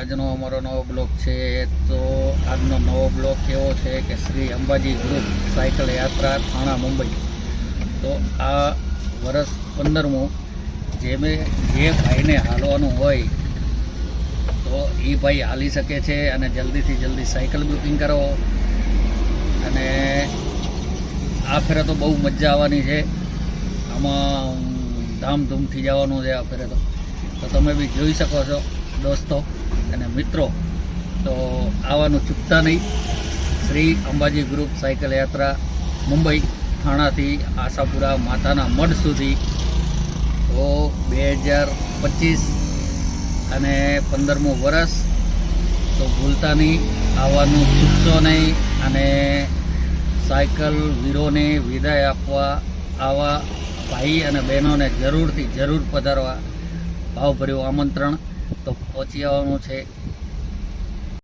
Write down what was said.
આજનો અમારો નવો બ્લોગ છે. તો આજનો નવો બ્લોગ એવો છે કે શ્રી અંબાજી ગ્રુપ સાયકલ યાત્રા થાણા મુંબઈ. તો આ વર્ષ 15મું જે ભાઈને હાલવાનું હોય તો એ ભાઈ હાલી શકે છે અને જલ્દીથી જલ્દી સાયકલ બુકિંગ કરો. અને આ ફેરે તો બહુ મજા આવવાની છે. આમાં ધામધૂમથી જવાનું છે આ ફેરે તો તમે બી જોઈ શકો છો દોસ્તો અને મિત્રો. તો આવવાનું ચૂકતા નહીં. શ્રી અંબાજી ગ્રુપ સાયકલ યાત્રા મુંબઈ થાણાથી આશાપુરા માતાના મઢ સુધી. તો 2025 અને 15મું વર્ષ. તો ભૂલતા નહીં, આવવાનું ચૂકશો નહીં. અને સાયકલ વીરોને વિદાય આપવા આવા ભાઈ અને બહેનોને જરૂર પધારવા ભાવભર્યું આમંત્રણ. તો પહોંચી આવવાનું છે